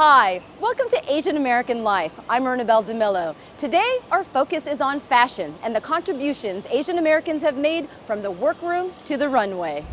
Hi, welcome to Asian American Life. I'm Ernabelle DeMillo. Today, our focus is on fashion and the contributions Asian Americans have made from the workroom to the runway.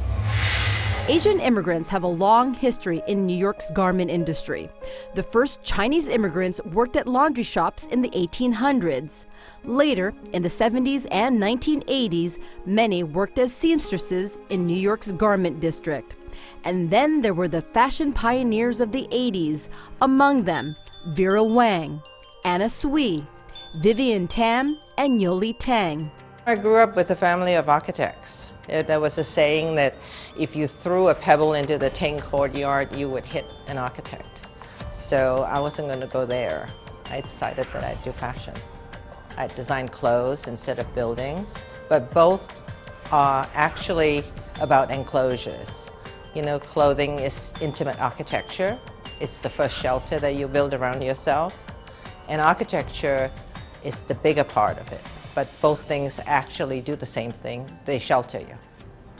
Asian immigrants have a long history in New York's garment industry. The first Chinese immigrants worked at laundry shops in the 1800s. Later, in the 70s and 1980s, many worked as seamstresses in New York's garment district. And then there were the fashion pioneers of the 80s, among them Vera Hwang, Anna Sui, Vivian Tam, and Yoli Tang. I grew up with a family of architects. There was a saying that if you threw a pebble into the Tang courtyard, you would hit an architect. So I wasn't going to go there. I decided that I'd do fashion. I'd design clothes instead of buildings, but both are actually about enclosures. You know, clothing is intimate architecture. It's the first shelter that you build around yourself. And architecture is the bigger part of it. But both things actually do the same thing. They shelter you.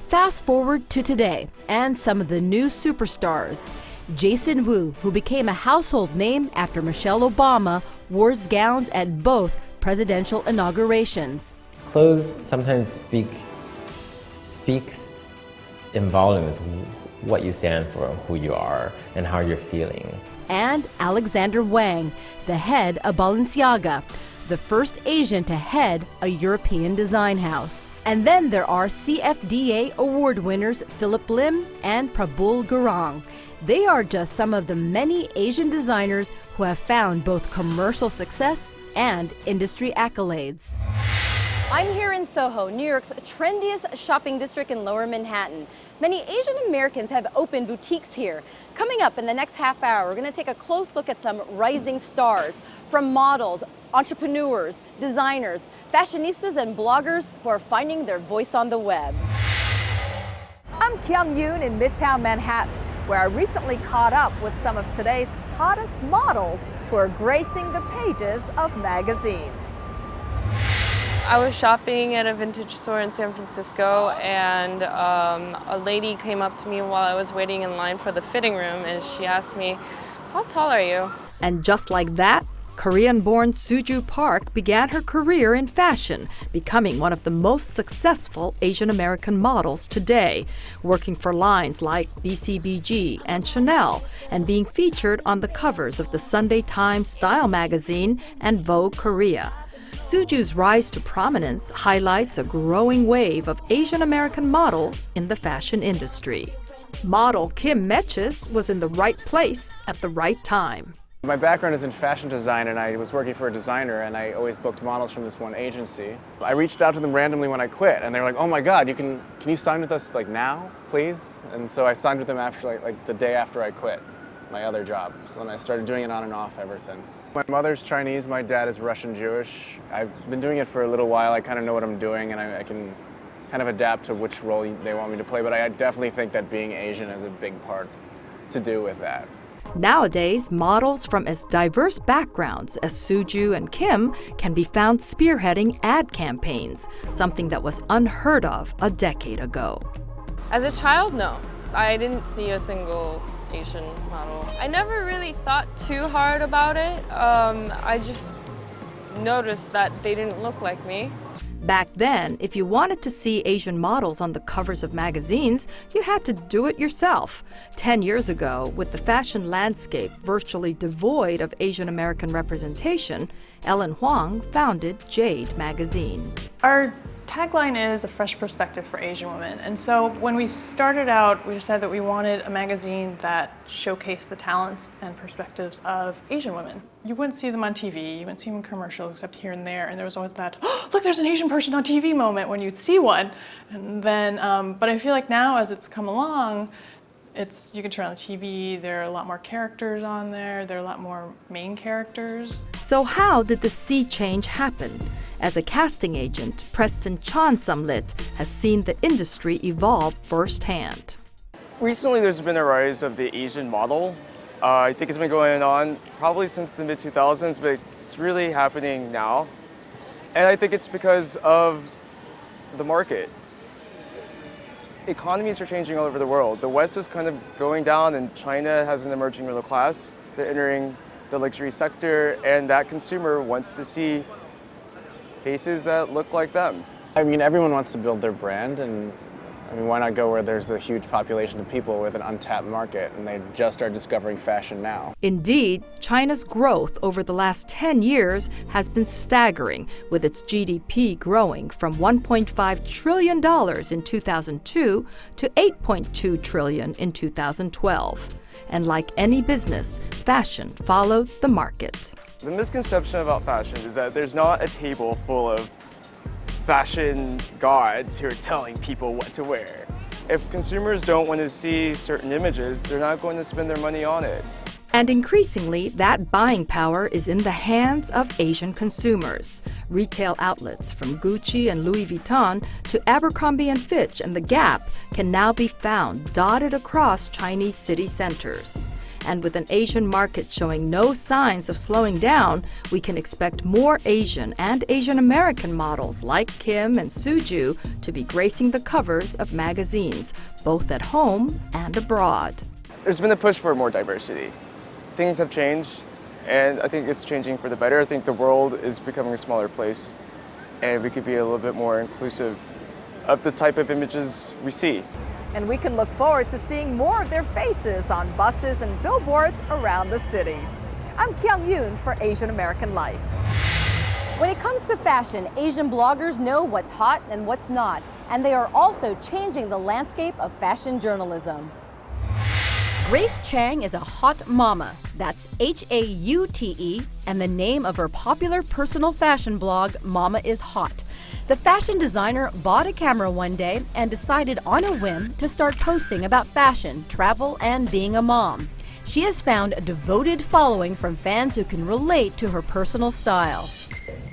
Fast forward to today, and some of the new superstars. Jason Wu, who became a household name after Michelle Obama, wore gowns at both presidential inaugurations. Clothes sometimes speaks in volumes what you stand for, who you are, and how you're feeling. And Alexander Wang, the head of Balenciaga, the first Asian to head a European design house. And then there are CFDA award winners Philip Lim and Prabul Gurung. They are just some of the many Asian designers who have found both commercial success and industry accolades. I'm here in Soho, New York's trendiest shopping district in Lower Manhattan. Many Asian Americans have opened boutiques here. Coming up in the next half hour, we're going to take a close look at some rising stars, from models, entrepreneurs, designers, fashionistas, and bloggers who are finding their voice on the web. I'm Kyung Yoon in Midtown Manhattan, where I recently caught up with some of today's hottest models who are gracing the pages of magazines. I was shopping at a vintage store in San Francisco, and a lady came up to me while I was waiting in line for the fitting room, and she asked me, "How tall are you?" And just like that, Korean-born Suju Park began her career in fashion, becoming one of the most successful Asian American models today, working for lines like BCBG and Chanel, and being featured on the covers of the Sunday Times Style magazine and Vogue Korea. Suju's rise to prominence highlights a growing wave of Asian American models in the fashion industry. Model Kim Mesches was in the right place at the right time. My background is in fashion design, and I was working for a designer, and I always booked models from this one agency. I reached out to them randomly when I quit, and they were like, "Oh my God, can you sign with us like now, please?" And so I signed with them after like the day after I quit my other job. So then I started doing it on and off ever since. My mother's Chinese, my dad is Russian Jewish. I've been doing it for a little while. I kind of know what I'm doing, and I can kind of adapt to which role they want me to play, but I definitely think that being Asian has a big part to do with that. Nowadays, models from as diverse backgrounds as Suju and Kim can be found spearheading ad campaigns, something that was unheard of a decade ago. As a child, no. I didn't see a single Asian model. I never really thought too hard about it. I just noticed that they didn't look like me. Back then, if you wanted to see Asian models on the covers of magazines, you had to do it yourself. 10 years ago, with the fashion landscape virtually devoid of Asian American representation, Ellen Hwang founded Jade magazine. Our tagline is a fresh perspective for Asian women. And so when we started out, we decided that we wanted a magazine that showcased the talents and perspectives of Asian women. You wouldn't see them on TV, you wouldn't see them in commercials except here and there, and there was always that, "Oh, look, there's an Asian person on TV" moment when you'd see one. And then, but I feel like now as it's come along, you can turn on the TV, there are a lot more characters on there, there are a lot more main characters. So how did the sea change happen? As a casting agent, Preston Chaunsumlit has seen the industry evolve firsthand. Recently there's been a rise of the Asian model. I think it's been going on probably since the mid-2000s, but it's really happening now. And I think it's because of the market. Economies are changing all over the world. The West is kind of going down, and China has an emerging middle class. they're entering the luxury sector, and that consumer wants to see faces that look like them. I mean, everyone wants to build their brand, and I mean, why not go where there's a huge population of people with an untapped market and they just are discovering fashion now? Indeed, China's growth over the last 10 years has been staggering, with its GDP growing from $1.5 trillion in 2002 to $8.2 trillion in 2012. And like any business, fashion followed the market. The misconception about fashion is that there's not a table full of fashion gods who are telling people what to wear. If consumers don't want to see certain images, they're not going to spend their money on it. And increasingly, that buying power is in the hands of Asian consumers. Retail outlets from Gucci and Louis Vuitton to Abercrombie & Fitch and The Gap can now be found dotted across Chinese city centers. And with an Asian market showing no signs of slowing down, we can expect more Asian and Asian American models like Kim and Suju to be gracing the covers of magazines, both at home and abroad. There's been a push for more diversity. Things have changed, and I think it's changing for the better. I think the world is becoming a smaller place, and we could be a little bit more inclusive of the type of images we see. And we can look forward to seeing more of their faces on buses and billboards around the city. I'm Kyung-Yoon for Asian American Life. When it comes to fashion, Asian bloggers know what's hot and what's not, and they are also changing the landscape of fashion journalism. Grace Chang is a hot mama. That's H-A-U-T-E, and the name of her popular personal fashion blog, Mama is Hot. The fashion designer bought a camera one day and decided on a whim to start posting about fashion, travel, and being a mom. She has found a devoted following from fans who can relate to her personal style.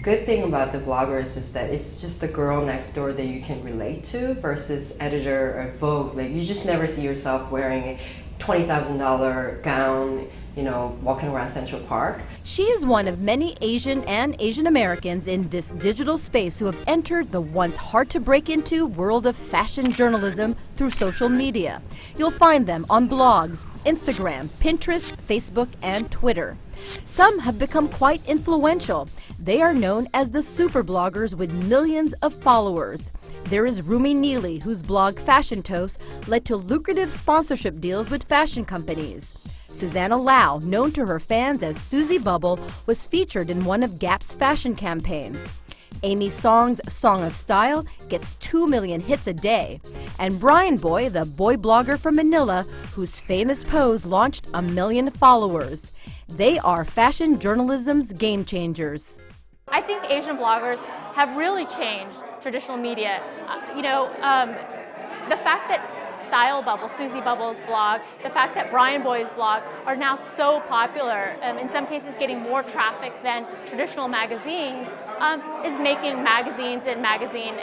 Good thing about the blogger is just that it's just the girl next door that you can relate to versus editor or Vogue. Like, you just never see yourself wearing a $20,000 gown, you know, walking around Central Park. She is one of many Asian and Asian Americans in this digital space who have entered the once hard to break into world of fashion journalism through social media. You'll find them on blogs, Instagram, Pinterest, Facebook, and Twitter. Some have become quite influential. They are known as the super bloggers with millions of followers. There is Rumi Neely, whose blog Fashion Toast led to lucrative sponsorship deals with fashion companies. Susanna Lau, known to her fans as Susie Bubble, was featured in one of Gap's fashion campaigns. Amy Song's Song of Style gets 2 million hits a day. And Brian Boy, the boy blogger from Manila, whose famous pose launched 1 million followers. They are fashion journalism's game changers. I think Asian bloggers have really changed traditional media. The fact that Style Bubble, Susie Bubble's blog, the fact that Brian Boy's blog are now so popular, in some cases getting more traffic than traditional magazines, is making magazines and magazine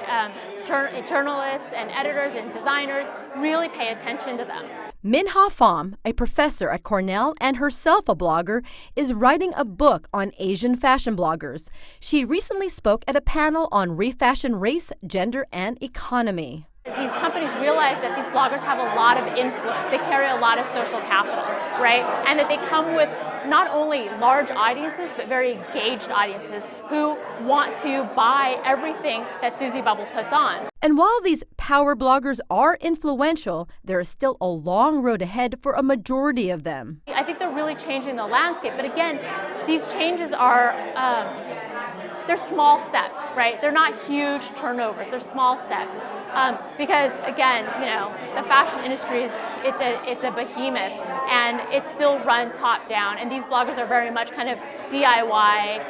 journalists and editors and designers really pay attention to them. Minh-Ha Pham, a professor at Cornell and herself a blogger, is writing a book on Asian fashion bloggers. She recently spoke at a panel on refashion race, gender, and economy. These companies realize that these bloggers have a lot of influence. They carry a lot of social capital, right? And that they come with not only large audiences, but very engaged audiences who want to buy everything that Susie Bubble puts on. And while these power bloggers are influential, there is still a long road ahead for a majority of them. I think they're really changing the landscape. But again, these changes are, they're small steps, right? They're not huge turnovers, they're small steps. Because again, the fashion industry it's a behemoth, and it's still run top down. And these bloggers are very much kind of DIY,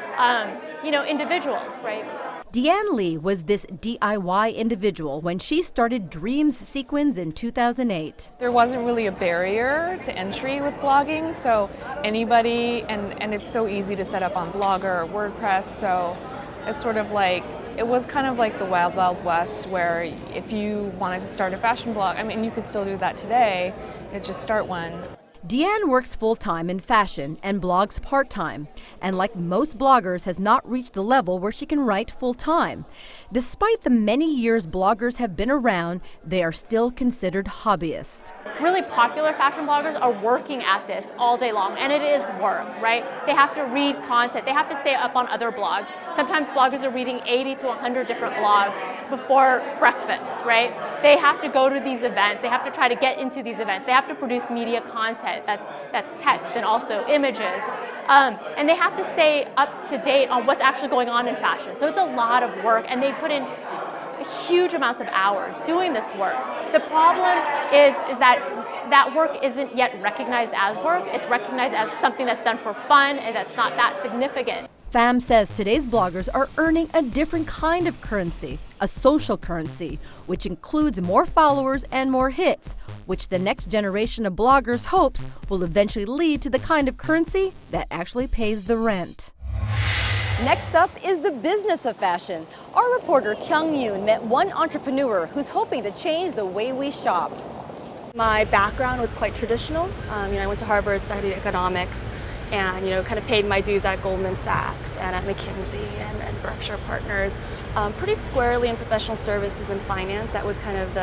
individuals, right? Deanne Lee was this DIY individual when she started Dreams Sequins in 2008. There wasn't really a barrier to entry with blogging, so anybody, and it's so easy to set up on Blogger or WordPress, so it's sort of like, it was kind of like the Wild Wild West, where if you wanted to start a fashion blog, I mean, you could still do that today, just start one. Deanne works full-time in fashion and blogs part-time, and like most bloggers has not reached the level where she can write full-time. Despite the many years bloggers have been around, they are still considered hobbyists. Really popular fashion bloggers are working at this all day long, and it is work, right? They have to read content, they have to stay up on other blogs. Sometimes bloggers are reading 80 to 100 different blogs before breakfast, right? They have to go to these events, they have to try to get into these events, they have to produce media content that's text and also images. And they have to stay up to date on what's actually going on in fashion. So it's a lot of work, and they put in huge amounts of hours doing this work. The problem is that work isn't yet recognized as work. It's recognized as something that's done for fun and that's not that significant. Pham says today's bloggers are earning a different kind of currency, a social currency, which includes more followers and more hits, which the next generation of bloggers hopes will eventually lead to the kind of currency that actually pays the rent. Next up is the business of fashion. Our reporter Kyung Yoon met one entrepreneur who's hoping to change the way we shop. My background was quite traditional. I went to Harvard, studied economics, and kind of paid my dues at Goldman Sachs and at McKinsey and Berkshire Partners. Pretty squarely in professional services and finance. That was kind of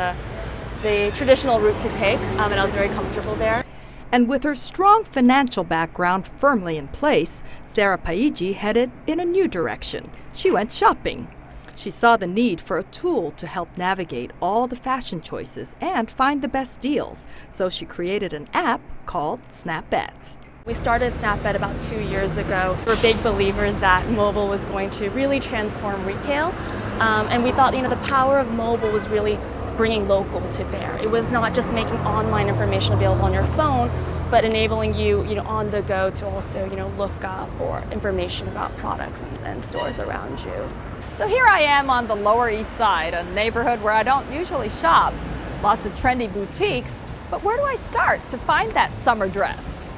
the traditional route to take, and I was very comfortable there. And with her strong financial background firmly in place, Sarah Paiji headed in a new direction. She went shopping. She saw the need for a tool to help navigate all the fashion choices and find the best deals, so she created an app called Snapette. We started Snapette about 2 years ago. We're big believers that mobile was going to really transform retail, and we thought the power of mobile was really bringing local to bear. It was not just making online information available on your phone, but enabling you, on the go to also, look up or information about products and stores around you. So here I am on the Lower East Side, a neighborhood where I don't usually shop. Lots of trendy boutiques, but where do I start to find that summer dress?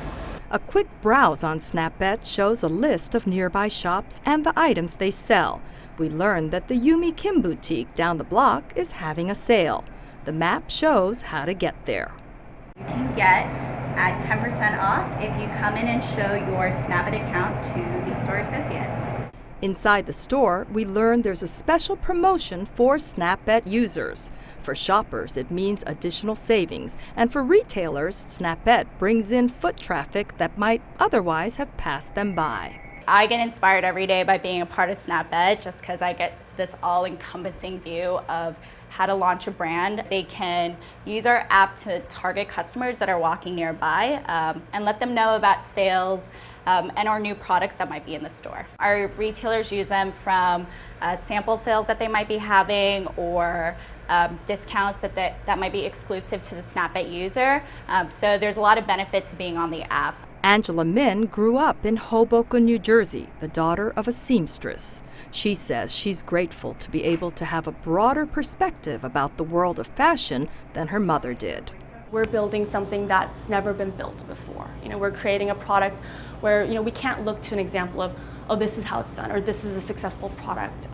A quick browse on Snapette shows a list of nearby shops and the items they sell. We learned that the Yumi Kim boutique down the block is having a sale. The map shows how to get there. You can get at 10% off if you come in and show your Snapette account to the store associate. Inside the store, we learned there's a special promotion for Snapette users. For shoppers, it means additional savings, and for retailers, Snapette brings in foot traffic that might otherwise have passed them by. I get inspired every day by being a part of Snapette just because I get this all-encompassing view of how to launch a brand. They can use our app to target customers that are walking nearby and let them know about sales and our new products that might be in the store. Our retailers use them from sample sales that they might be having or discounts that might be exclusive to the Snapette user. So there's a lot of benefit to being on the app. Angela Min grew up in Hoboken, New Jersey, the daughter of a seamstress. She says she's grateful to be able to have a broader perspective about the world of fashion than her mother did. We're building something that's never been built before. We're creating a product where we can't look to an example of, oh, this is how it's done, or this is a successful product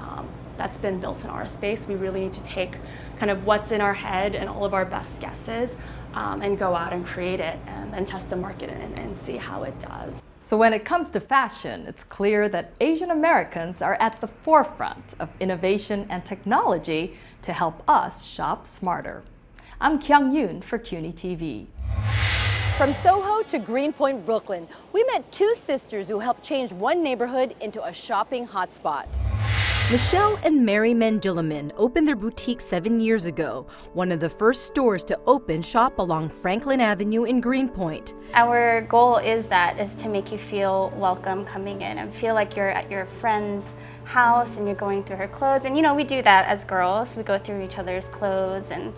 that's been built in our space. We really need to take kind of what's in our head and all of our best guesses and go out and create it and then test the market and see how it does. So when it comes to fashion, it's clear that Asian Americans are at the forefront of innovation and technology to help us shop smarter. I'm Kyung Yoon for CUNY TV. From Soho to Greenpoint, Brooklyn, we met two sisters who helped change one neighborhood into a shopping hotspot. Michelle and Mary Mangiliman opened their boutique 7 years ago, one of the first stores to open shop along Franklin Avenue in Greenpoint. Our goal is to make you feel welcome coming in and feel like you're at your friend's house and you're going through her clothes. And we do that as girls. We go through each other's clothes and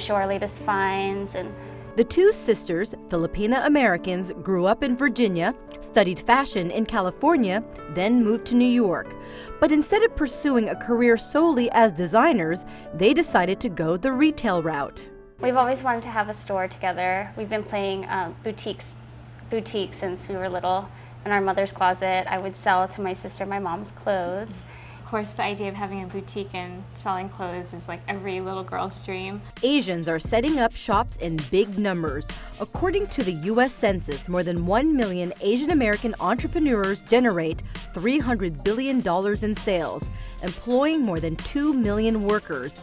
show our latest finds. And the two sisters, Filipina Americans, grew up in Virginia, studied fashion in California, then moved to New York. But instead of pursuing a career solely as designers, they decided to go the retail route. We've always wanted to have a store together. We've been playing boutique since we were little. In our mother's closet, I would sell to my sister my mom's clothes. course, the idea of having a boutique and selling clothes is like every little girl's dream. Asians are setting up shops in big numbers. According to the U.S. Census, more than 1 million Asian American entrepreneurs generate $300 billion in sales, employing more than 2 million workers.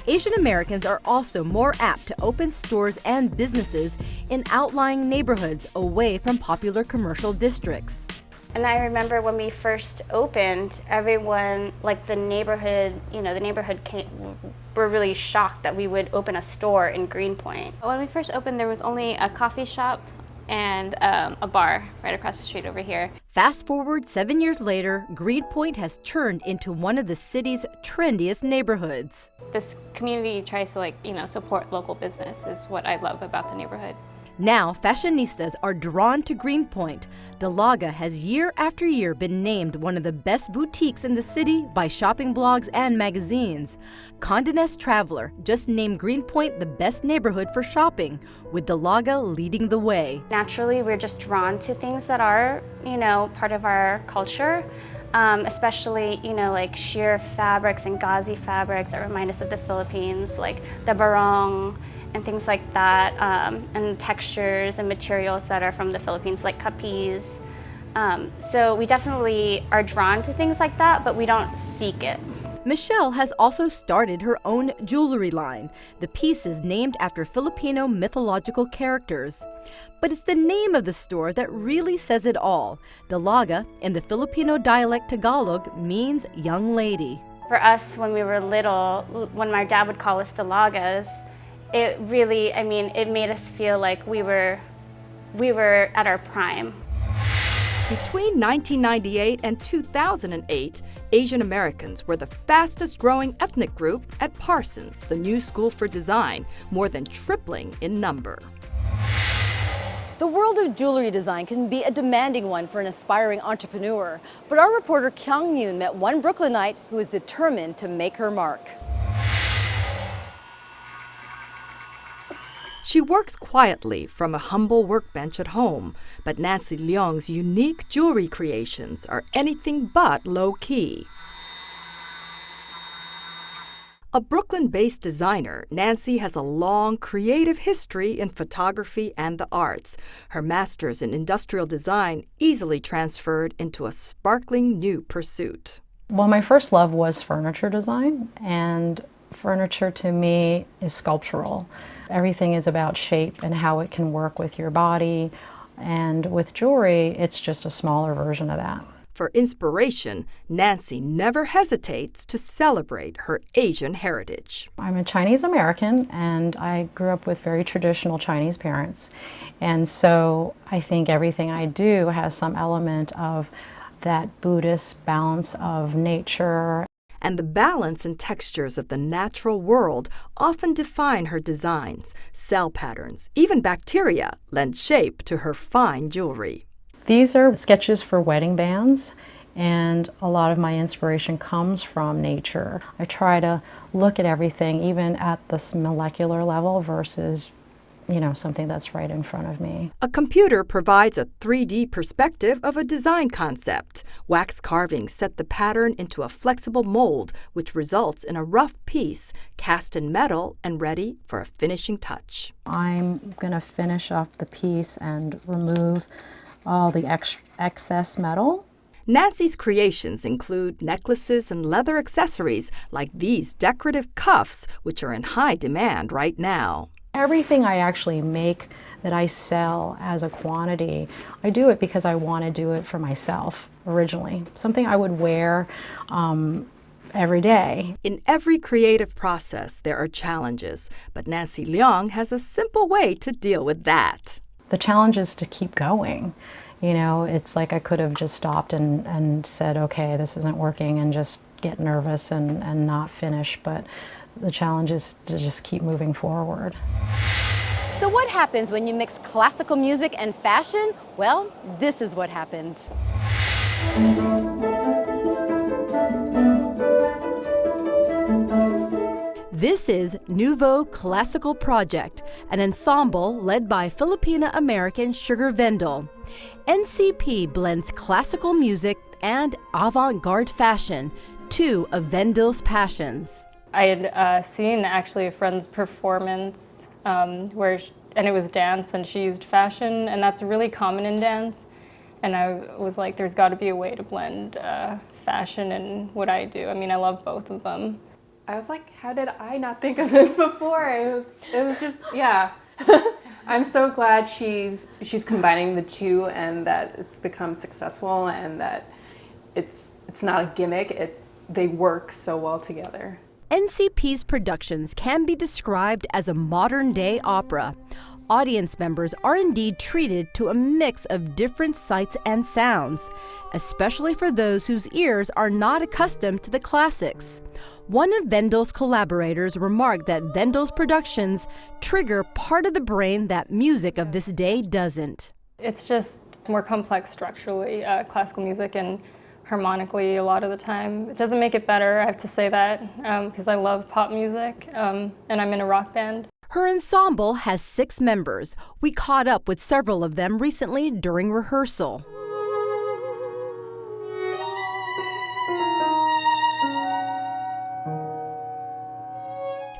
Asian Americans are also more apt to open stores and businesses in outlying neighborhoods away from popular commercial districts. And I remember when we first opened, everyone, like the neighborhood were really shocked that we would open a store in Greenpoint. When we first opened, there was only a coffee shop and a bar right across the street over here. Fast forward 7 years later, Greenpoint has turned into one of the city's trendiest neighborhoods. This community tries to support local business is what I love about the neighborhood. Now, fashionistas are drawn to Greenpoint. Delaga has year after year been named one of the best boutiques in the city by shopping blogs and magazines. Condé Nast Traveler just named Greenpoint the best neighborhood for shopping, with Delaga leading the way. Naturally, we're just drawn to things that are, part of our culture, especially, like sheer fabrics and gauzy fabrics that remind us of the Philippines, like the barong, and things like that, and textures and materials that are from the Philippines, like kapis. So we definitely are drawn to things like that, but we don't seek it. Michelle has also started her own jewelry line, the pieces named after Filipino mythological characters. But it's the name of the store that really says it all. Delaga, in the Filipino dialect Tagalog, means young lady. For us, when we were little, when my dad would call us Delagas, it really, it made us feel like we were at our prime. Between 1998 and 2008, Asian Americans were the fastest growing ethnic group at Parsons, the new school for design, more than tripling in number. The world of jewelry design can be a demanding one for an aspiring entrepreneur, but our reporter Kyung Yoon met one Brooklynite who is determined to make her mark. She works quietly from a humble workbench at home, but Nancy Leung's unique jewelry creations are anything but low-key. A Brooklyn-based designer, Nancy has a long creative history in photography and the arts. Her master's in industrial design easily transferred into a sparkling new pursuit. Well, my first love was furniture design, and furniture to me is sculptural. Everything is about shape and how it can work with your body, and with jewelry, it's just a smaller version of that. For inspiration, Nancy never hesitates to celebrate her Asian heritage. I'm a Chinese American, and I grew up with very traditional Chinese parents, and so I think everything I do has some element of that Buddhist balance of nature. And the balance and textures of the natural world often define her designs. Cell patterns, even bacteria, lend shape to her fine jewelry. These are sketches for wedding bands, and a lot of my inspiration comes from nature. I try to look at everything, even at this molecular level versus something that's right in front of me. A computer provides a 3D perspective of a design concept. Wax carvings set the pattern into a flexible mold, which results in a rough piece cast in metal and ready for a finishing touch. I'm going to finish off the piece and remove all the excess metal. Nancy's creations include necklaces and leather accessories like these decorative cuffs, which are in high demand right now. Everything I actually make that I sell as a quantity, I do it because I want to do it for myself originally. Something I would wear every day. In every creative process, there are challenges, but Nancy Leung has a simple way to deal with that. The challenge is to keep going. It's like I could have just stopped and said, okay, this isn't working, and just get nervous and not finish, but the challenge is to just keep moving forward. So what happens when you mix classical music and fashion? Well, this is what happens. This is Nouveau Classical Project, an ensemble led by Filipino-American Sugar Vendil. NCP blends classical music and avant-garde fashion, two of Vendil's passions. I had seen actually a friend's performance and it was dance, and she used fashion, and that's really common in dance. And I was like, there's got to be a way to blend fashion and what I do. I mean, I love both of them. I was like, how did I not think of this before? It was just, yeah. I'm so glad she's combining the two, and that it's become successful, and that it's not a gimmick. They work so well together. NCP's productions can be described as a modern-day opera. Audience members are indeed treated to a mix of different sights and sounds, especially for those whose ears are not accustomed to the classics. One of Vendil's collaborators remarked that Vendil's productions trigger part of the brain that music of this day doesn't. It's just more complex structurally, classical music, and harmonically a lot of the time. It doesn't make it better, I have to say that, because I love pop music, and I'm in a rock band. Her ensemble has 6 members. We caught up with several of them recently during rehearsal.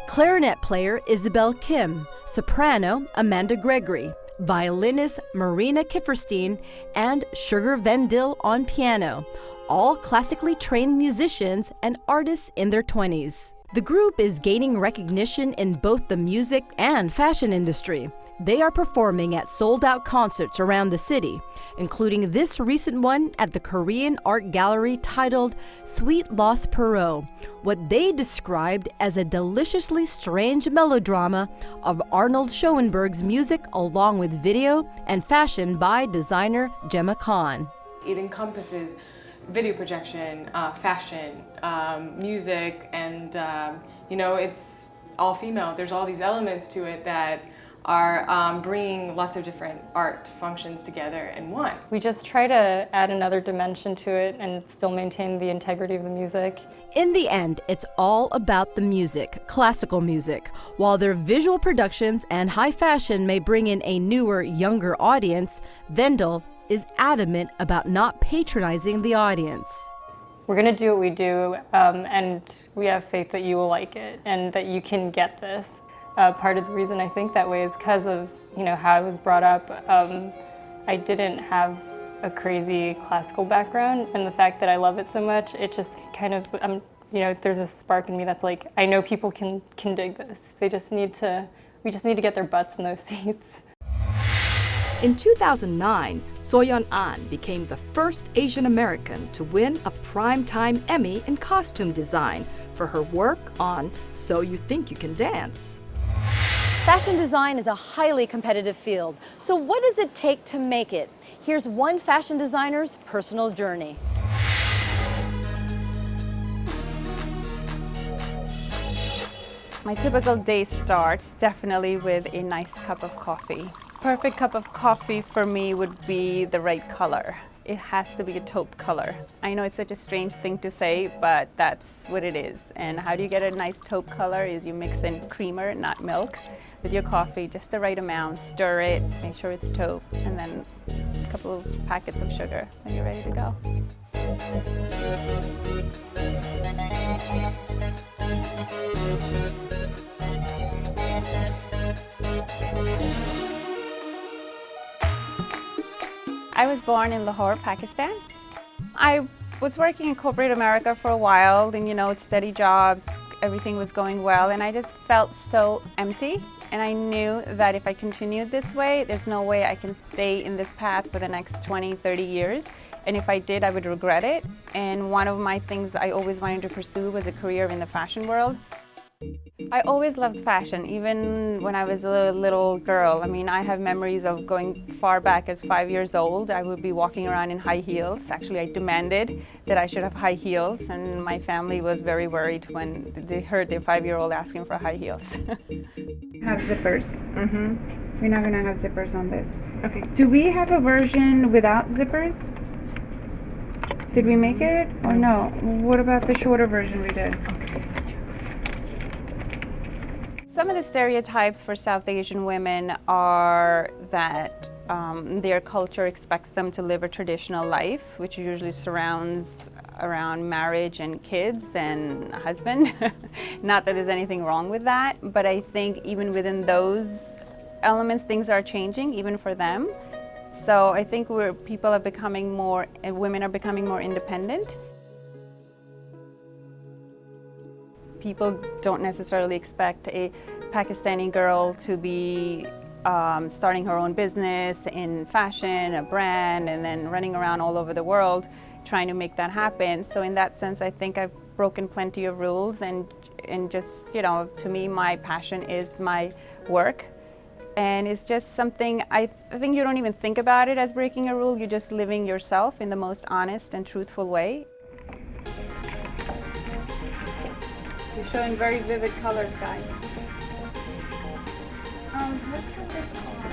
Clarinet player Isabel Kim, soprano Amanda Gregory, violinist Marina Kifferstein, and Sugar Vendil on piano, all classically trained musicians and artists in their 20s. The group is gaining recognition in both the music and fashion industry. They are performing at sold-out concerts around the city, including this recent one at the Korean art gallery titled Sweet Lost Perot, what they described as a deliciously strange melodrama of Arnold Schoenberg's music along with video and fashion by designer Gemma Khan. It encompasses video projection, fashion, music, and it's all female. There's all these elements to it that are bringing lots of different art functions together in one. We just try to add another dimension to it and still maintain the integrity of the music. In the end, it's all about the music, classical music. While their visual productions and high fashion may bring in a newer, younger audience, Vendil is adamant about not patronizing the audience. We're going to do what we do, and we have faith that you will like it and that you can get this. Part of the reason I think that way is because of how I was brought up. I didn't have a crazy classical background, and the fact that I love it so much, it just kind of there's a spark in me that's like, I know people can dig this. We just need to get their butts in those seats. In 2009, Soyeon An became the first Asian American to win a Primetime Emmy in costume design for her work on So You Think You Can Dance. Fashion design is a highly competitive field, so what does it take to make it? Here's one fashion designer's personal journey. My typical day starts definitely with a nice cup of coffee. Perfect cup of coffee for me would be the right color. It has to be a taupe color. I know it's such a strange thing to say, but that's what it is. And how do you get a nice taupe color is you mix in creamer, not milk, with your coffee, just the right amount, stir it, make sure it's taupe, and then a couple of packets of sugar, and you're ready to go. I was born in Lahore, Pakistan. I was working in corporate America for a while, and steady jobs, everything was going well, and I just felt so empty. And I knew that if I continued this way, there's no way I can stay in this path for the next 20, 30 years. And if I did, I would regret it. And one of my things I always wanted to pursue was a career in the fashion world. I always loved fashion, even when I was a little girl. I mean, I have memories of going far back as 5 years old. I would be walking around in high heels. Actually, I demanded that I should have high heels, and my family was very worried when they heard their 5-year-old asking for high heels. Have zippers. We're not going to have zippers on this. Okay. Do we have a version without zippers? Did we make it or no? What about the shorter version we did? Okay. Some of the stereotypes for South Asian women are that their culture expects them to live a traditional life, which usually surrounds around marriage and kids and a husband. Not that there's anything wrong with that, but I think even within those elements, things are changing, even for them. So I think people are becoming more, and women are becoming more independent. People don't necessarily expect a Pakistani girl to be starting her own business in fashion, a brand, and then running around all over the world trying to make that happen. So in that sense, I think I've broken plenty of rules, and just, you know, to me, my passion is my work. And it's just something, I think you don't even think about it as breaking a rule, you're just living yourself in the most honest and truthful way. You're showing very vivid colors, guys. Let's get this color.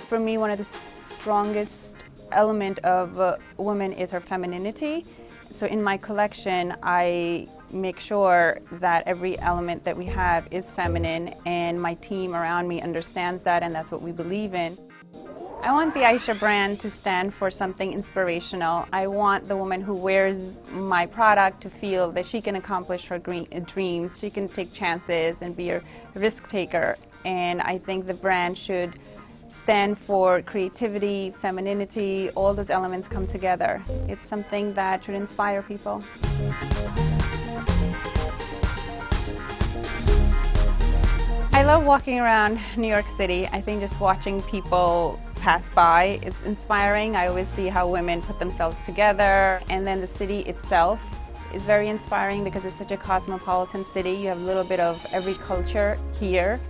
For me, one of the strongest element of a woman is her femininity. So in my collection, I make sure that every element that we have is feminine, and my team around me understands that, and that's what we believe in. I want the Aysha brand to stand for something inspirational. I want the woman who wears my product to feel that she can accomplish her dreams, she can take chances and be a risk taker. And I think the brand should stand for creativity, femininity, all those elements come together. It's something that should inspire people. I love walking around New York City. I think just watching people pass by, it's inspiring. I always see how women put themselves together, and then the city itself is very inspiring because it's such a cosmopolitan city. You have a little bit of every culture here.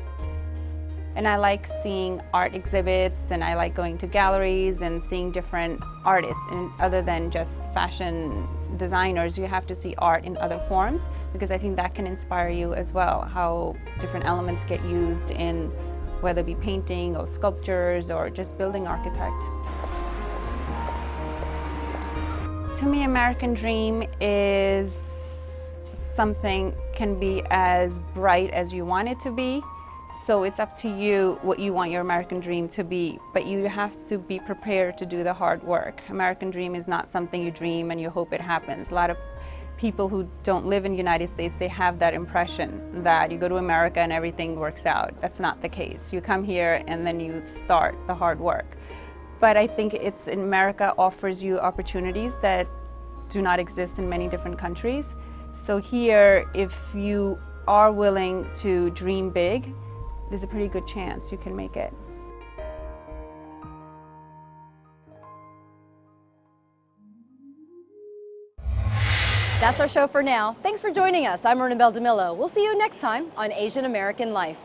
And I like seeing art exhibits, and I like going to galleries and seeing different artists. And other than just fashion designers, you have to see art in other forms, because I think that can inspire you as well, how different elements get used in whether it be painting or sculptures or just building architect. To me, American Dream is something can be as bright as you want it to be. So it's up to you what you want your American Dream to be, but you have to be prepared to do the hard work. American Dream is not something you dream and you hope it happens. A lot of people who don't live in the United States, they have that impression that you go to America and everything works out. That's not the case. You come here and then you start the hard work. But I think it's in America offers you opportunities that do not exist in many different countries. So here, if you are willing to dream big, there's a pretty good chance you can make it. That's our show for now. Thanks for joining us. I'm Ernabelle DeMillo. We'll see you next time on Asian American Life.